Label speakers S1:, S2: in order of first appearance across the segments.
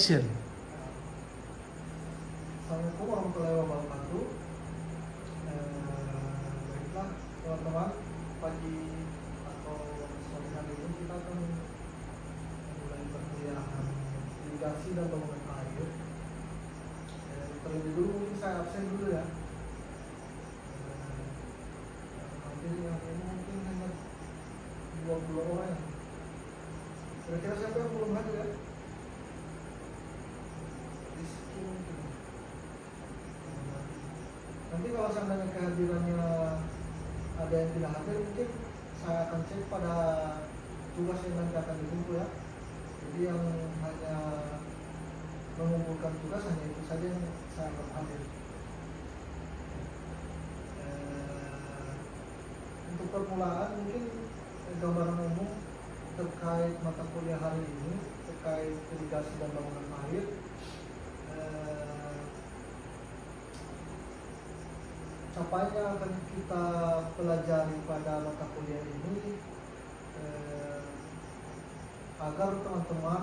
S1: Action.
S2: Assalamualaikum warahmatullahi wabarakatuh. Baiklah teman-teman, pagi atau sore hari ini kita akan mulai perkuliahan irigasi dan bangunan air. Terlebih dulu mungkin saya absen dulu ya. Nanti yang ini mungkin hanya 20 orang. Kira-kira siapa yang belum hadir ya? Nanti kalau seandainya kehadirannya ada yang tidak hadir, mungkin saya akan cek pada tugas yang nanti akan dikumpul ya. Jadi yang hanya mengumpulkan tugas hanya itu saja yang saya akan hadir. Untuk permulaan mungkin gambaran umum terkait mata kuliah hari ini terkait irigasi dan bangunan air. Capaian yang akan kita pelajari pada mata kuliah ini agar teman-teman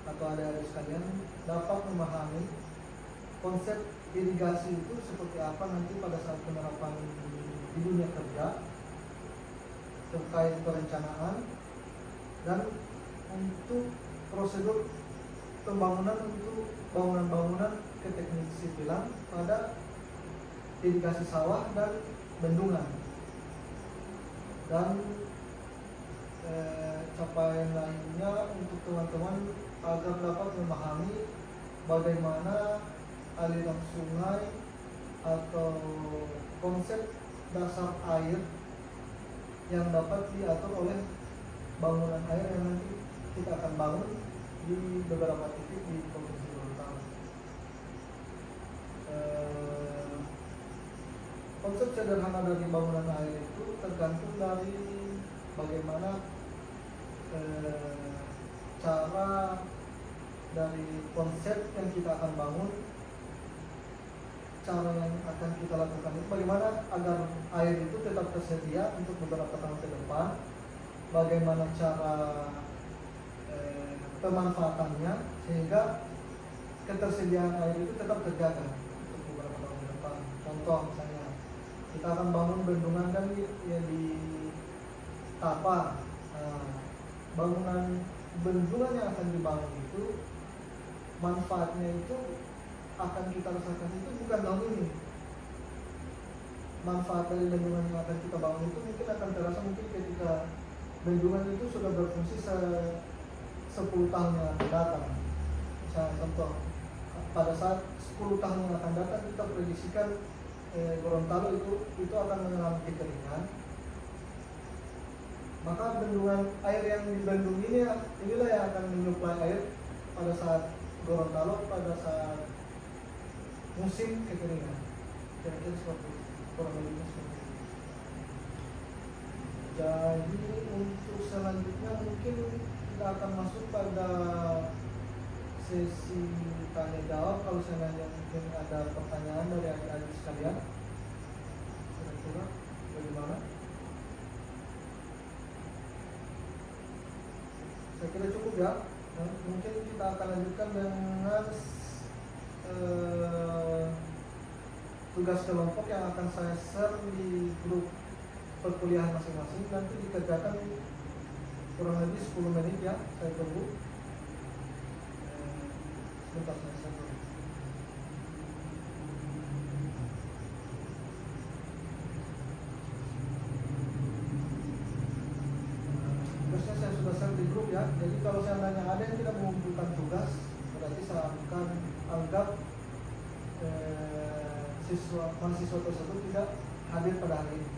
S2: atau adik-adik sekalian dapat memahami konsep irigasi itu seperti apa nanti pada saat penerapan di dunia kerja terkait perencanaan dan untuk prosedur pembangunan untuk bangunan-bangunan keteknik sipilan pada irigasi sawah dan bendungan. Dan capaian lainnya untuk teman-teman agar dapat memahami bagaimana aliran sungai atau konsep dasar air yang dapat diatur oleh bangunan air yang nanti kita akan bangun di beberapa titik di Provinsi Gorontalo. Konsep sederhana dari bangunan air itu tergantung dari bagaimana cara dari konsep yang kita akan bangun, cara yang akan kita lakukan itu bagaimana agar air itu tetap tersedia untuk beberapa tahun ke depan, bagaimana cara pemanfaatannya sehingga ketersediaan air itu tetap terjaga untuk beberapa tahun ke depan. Contoh misalnya kita akan bangun bendungan kan ya di Tapa. Bangunan bendungan yang akan dibangun itu manfaatnya itu akan kita rasakan itu bukan tahun ini. Manfaat dari bendungan yang akan kita bangun itu mungkin akan terasa mungkin ketika bendungan itu sudah berfungsi 10 tahun yang akan datang. Misalnya contoh, pada saat 10 tahun yang akan datang kita prediksikan Gorontalo itu akan mengalami kekeringan. Maka bendungan air yang dibendung inilah yang akan menyuplai air pada saat Gorontalo pada saat musim kekeringan. Kira-kira seperti itu, kurang lebih seperti itu. Jadi untuk selanjutnya mungkin kita akan masuk pada sesi tanya jawab. Kalau seandainya mungkin ada pertanyaan dari adik-adik sekalian, kira-kira bagaimana? Saya kira cukup ya. Mungkin kita akan lanjutkan dengan tugas kelompok yang akan saya share di grup perkuliahan masing-masing. Nanti dikerjakan kurang lebih 10 menit ya. Saya tunggu. Sebentar saya tunggu. Tugasnya saya sudah share di grup ya. Jadi kalau seandainya ada yang tidak mengumpulkan tugas, berarti saya akan anggap mahasiswa tersebut tidak hadir pada hari ini.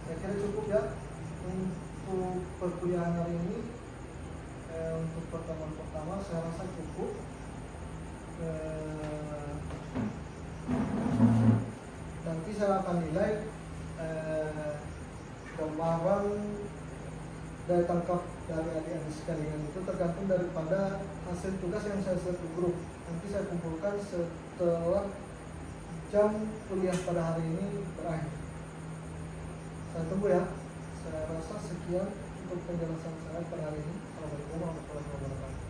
S2: Saya kira cukup ya untuk perkuliahan hari ini. Untuk pertemuan pertama saya rasa cukup. Nanti saya akan nilai gambaran daya tangkap dari adik-adik sekalian itu tergantung daripada hasil tugas yang saya share di grup. Nanti saya kumpulkan setelah jam kuliah pada hari ini berakhir. Saya tunggu ya. Saya rasa sekian untuk penjelasan saya pada hari ini. Assalamualaikum warahmatullahi wabarakatuh.